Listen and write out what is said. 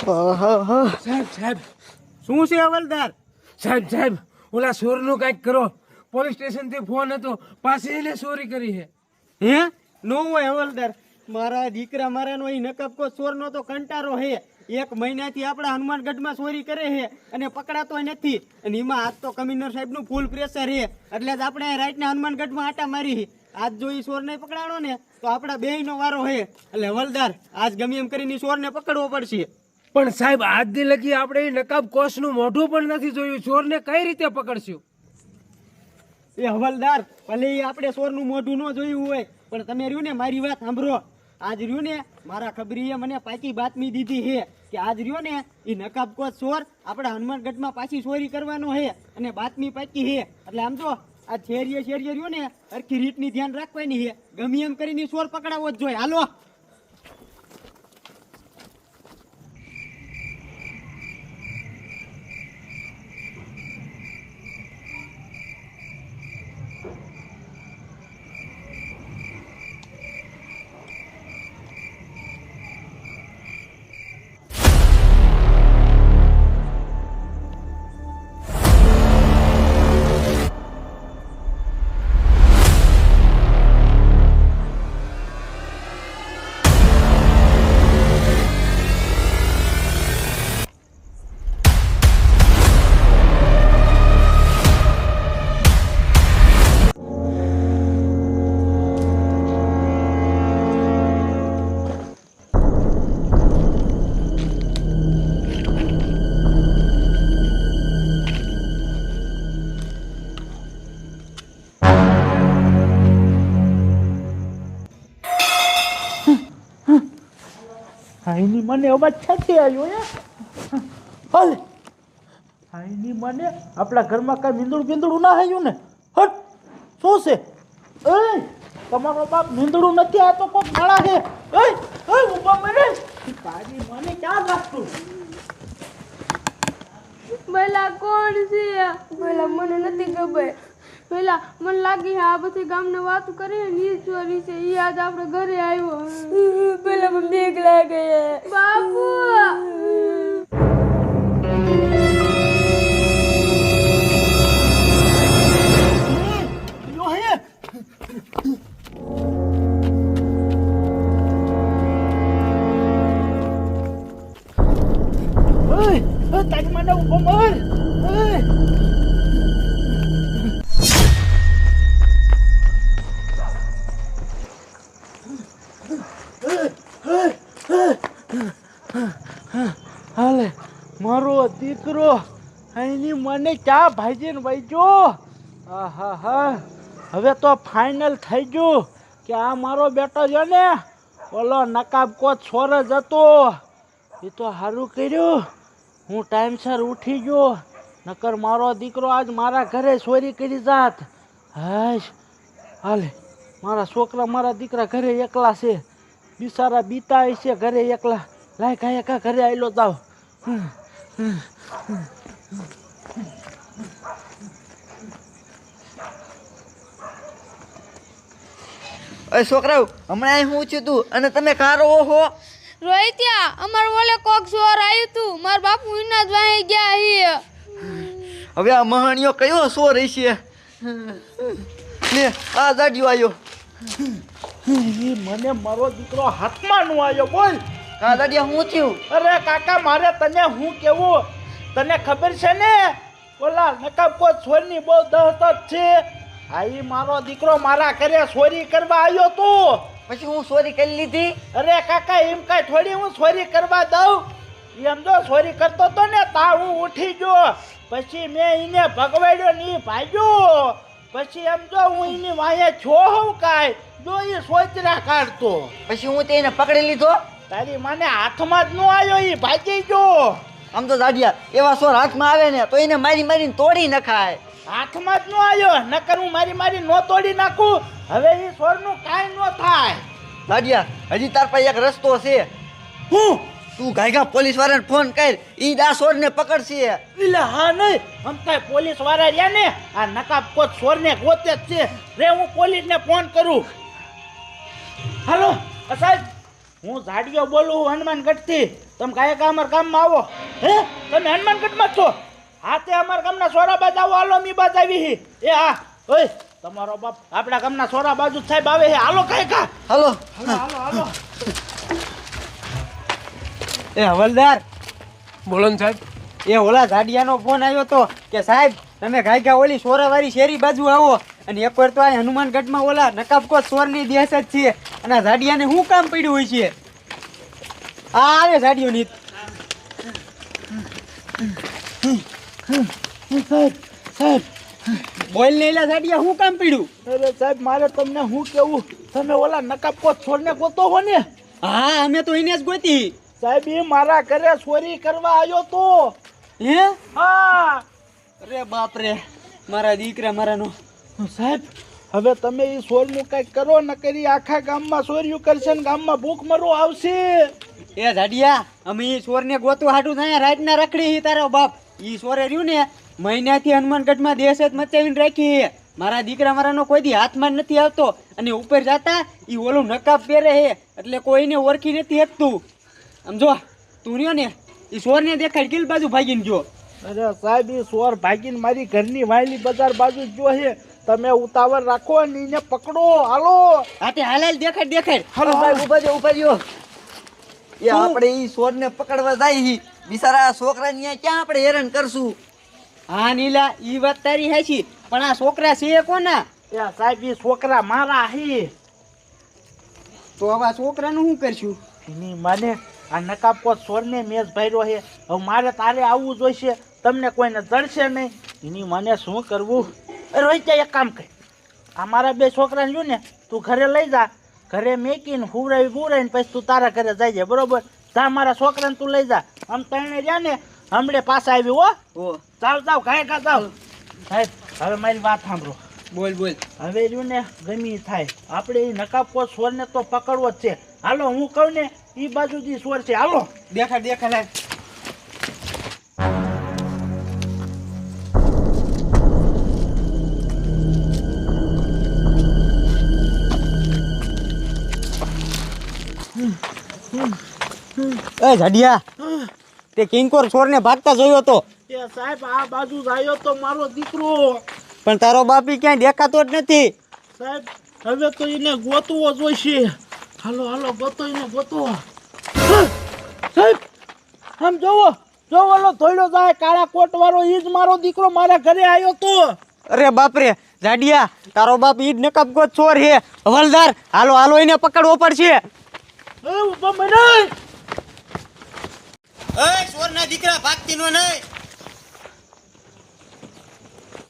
સાહેબ સાહેબ શું છે હવલદાર? સાહેબ ઓલા ચોરનું કાંઈક કરો. પોલીસ સ્ટેશન થી ફોન હતો, પાછી એને ચોરી કરી છે. હે નો હોય હવલદાર, મારા દીકરા મારાનો એ નકબકો ચોરનો તો કંટારો હે. 1 મહિનાથી આપણા હનુમાનગઢમાં ચોરી કરે છે અને પકડાતો નથી. અને એમાં આજ તો કમિશનર સાહેબનું ફૂલ પ્રેશર છે, એટલે જ આપણે રાતના હનુમાનગઢમાં આટા મારી. આજ જો એ ચોર નહીં પકડાણો ને તો આપણા બેયનો વારો છે. એટલે હવલદાર આજ ગમે એમ કરીને ચોરને પકડવો પડશે. પણ સાહેબ આજ દી લગી આપણે એ નકાબ કોષનું મોઢું પણ નથી જોયું. ચોરને કઈ રીતે પકડશું? એ હવલદાર ભલે આપણે ચોરનું મોઢું ન જોયું હોય, પણ તમે રહ્યું ને મારી વાત સાંભળો. આજ રહ્યું ને મારા ખબરીએ મને પાકી બાતમી દીધી છે કે આજ રહ્યો ને એ નકાબકો ચોર આપણા હનુમાનગઢમાં પાછી ચોરી કરવાનો છે અને બાતમી પાકી છે. એટલે આમ તો આ શેરીએ રહ્યો ને હરખી રીતની ધ્યાન રાખવાની છે. ગમે એમ કરીને ચોર પકડાવો જ જોઈએ. હાલો. આઈની મને અવાજ છાતી આવ્યો હે. હાલે આઈની મને આપણા ઘરમાં કઈ મીંદડું ના આવ્યું ને? હટ, શું છે? એ તમારો બાપ મીંદડું નથી, આ તો કોઈ માળા છે. એ ઉભા મને તારી મને ક્યાં રાખતું? ભલા કોણ છે? ભલા મને નથી ખબર. પેલા મને લાગી આ બધી ગામને વાતો કરી ને ઈ ચોરી છે. ઈ આજ આપણે ઘરે આવ્યો. પેલા મને બીક લાગે બાપુ. તારી મને ઉભો મર. હાલે મારો દીકરો અહીંની મને ક્યાં ભાઈજીને વૈજો. હા હવે તો ફાઇનલ થઈ ગયું કે આ મારો બેટો છે ને ઓલો નકાબ કોચ છોર જ હતો. એ તો સારું કર્યું હું ટાઈમસર ઉઠી ગયો, નકર મારો દીકરો આજ મારા ઘરે ચોરી કરી જાત. હાશ હાલે મારા છોકરા મારા દીકરા ઘરે એકલા છે, બિચારા બીતા છે ઘરે એકલા. લાય કાયા ઘરે આવેલો જાવ. અરે છોકરાઓ, હમણાં હું છું તું અને તમે કારો હો? રોહિત્યા, અમાર ઓલે કોક ચોર આવ્યું તું. માર બાપુ ઇના જ વાહી ગયા હી. હવે આ મહાણીઓ કયો સો રહી છે? લે આ જાડ્યો આવ્યો. મને મારો દીકરો હાથમાં નું આવ્યો. બોલ આ દાડિયા હું થયું? અરે કાકા મારે તને હું કેવું, તને ખબર છે ને ઓલા નકાબકો છોરની બહુ દહશત છે. આઈ મારો દીકરો મારા ઘરે ચોરી કરવા આવ્યો તું. પછી હું ચોરી કરી લીધી? અરે કાકા એમ કઈ થોડી હું ચોરી કરવા દઉં. એમ જો ચોરી કરતો તો ને તા હું ઉઠી ગયો, પછી મેં એને ભગવાડ્યો ની ભાગ્યો. પછી એમ જો હું એની વાંહે છો હું કાંઈ જો એ સોચરા કાઢતો. પછી હું તેને પકડી લીધો? તારી માને હાથમાં જ ન આવ્યો, એ ભાગી ગયો. આમ તો દાડિયા એવા સોર હાથમાં આવે ને તો એને મારી મારીને તોડી નખાય. હાથમાં જ ન આવ્યો, નકર હું મારી નો તોડી નાખું. હવે એ સોરનું કાંઈ ન થાય. દાડિયા હજી તાર પાસે એક રસ્તો છે. હું તું ગાયગા પોલીસ વાળાને ફોન કર, ઈ આ સોરને પકડશે. એટલે હા નહીં, આમ કાંઈ પોલીસ વાળા રહ્યા ને આ નકાબકો ચોરને ગોતે જ છે. રે હું પોલીસને ફોન કરું. હાલો સાહેબ, હું ઝાડિયો બોલું હનુમાનગઢથી. તમે કાંઈ અમારા ગામમાં આવો. હે તમે હનુમાનગઢમાં જ છો? હા તે અમારા ગામના સોરા બાજુ આવો. હાલો મી બાજુ આવી હી. એ હા ઓય તમારો બાપ આપણા ગામના સોરા બાજુ જ સાહેબ આવે હે. હાલો કાંઈ કા હાલો હાલો હાલો હાલો. એ હવલદાર, બોલો ને સાહેબ. એ ઓલા ઝાડિયાનો ફોન આવ્યો તો કે સાહેબ તમે ઘાયગા ઓલી સોરાવાળી શેરી બાજુ આવો. અને એકવાર તો આ હનુમાનગઢમાં ઓલા નકાબકોટ ચોરની દહેશત છે. અને આ ઝાડિયાને શું કામ પડ્યું હોય છે? આ આવે ઝાડિયોની. સાહેબ સાહેબ બોલ ને એલા ઝાડિયા, શું કામ પડ્યું? અરે સાહેબ મારે તમને શું કેવું, તમે ઓલા નકાબકોટ છોડને ગોતો હો ને? હા અમે તો એને જ ગોતી. સાહેબ એ મારા ઘરે ચોરી કરવા આવ્યો તો. હે? હા અરે બાપ રે, મારા દીકરા મારાનો. સાહેબ હવે તમે એ ચોરનું કંઈક કરો, ન કરી આખા ગામમાં ચોર્યું કરશે ને ગામમાં ભૂખ મરો આવશે. એ ઝાડિયા, અમે ઈ ચોરને ગોતું હાટું થાય રાતના રખડી હી તારો બાપ. ઈ ચોરે રહ્યું ને મહિનાથી હનુમાનગઢમાં દહેશત મચાવીને રાખી હે. મારા દીકરા મારાનો કોઈ દી હાથમાં નથી આવતો. અને ઉપર જાતા ઈ ઓલું નકાબ પહેરે હે એટલે કોઈને ઓળખી નથી શકતું. સમજો તું રહ્યો ને ઈ ચોરને દેખાડ કિલ બાજુ ભાગીને ગયો. અરે સાહેબ એ ચોર ભાગીને મારી ઘરની વાયલી બજાર બાજુ જ જો છે. તમે ઉતાવળ રાખો ને એને પકડો. હાલો હા તે હાલ દેખાડ દેખાડ. હાલો ભાઈ ઉભા રહ્યો. એ આપણે ઈ સોરને પકડવા જાય હી. બિચારા છોકરાને અહીંયા ક્યાં આપણે હેરાન કરશું? હા નીલા ઈ વાત તારી હાચી, પણ આ છોકરા છે કોના? એ સાહેબ એ છોકરા મારા હી. તો હવે આ છોકરાનું શું કરશું? એની માને આ નકાબકોટ ચોરને મેચ ભર્યો છે. હવે મારે તારે આવવું જોઈશે. તમને કોઈને જડશે નહીં. એની મને શું કરવું? રોહિત એક કામ કર, આ મારા બે છોકરાને જો ને તું ઘરે લઈ જા. ઘરે મેકીને હુવરાવી ગુવરાવીને પછી તું તારા ઘરે જઈ બરોબર? જા મારા છોકરાને તું લઈ જા. આમ તણે રહ્યા ને હમણે પાછા આવી હો. ચાલ જાવ ઘાય કા જાવ. સાહેબ હવે મારી વાત સાંભળો. બોલ બોલ. હવે રહ્યું ને ગમી થાય આપણે એ નકાબકોટ ચોરને તો પકડવો જ છે. હાલો હું કહું ને એ બાજુથી ચોર છે. હાલો દેખાડ દેખાડ. એ ઝાડિયા, તે કિંકોર ચોરને ભાગતા જોયો તો? એ સાહેબ આ બાજુ જ આવ્યો તો મારો દીકરો. પણ તારો બાપી ક્યાંય દેખાતો જ નથી. સાહેબ હવે તો એને ગોતવો જોઈશે. હાલો હાલો ગોતો એને ગોતો. સાહેબ આમ જોવો જોવો ઓલો ધોઈડો જાય કાળા કોટ વાળો ઈ જ મારો દીકરો મારા ઘરે આવ્યો તો. અરે બાપરે ઝાડિયા, તારો બાપ ઈ જ નકાબકોટ ચોર હે. હવલદાર હાલો હાલો એને પકડવો પડશે. એ ઉભો મને. એ ચોરના દીકરા ભાગતી નો નહીં.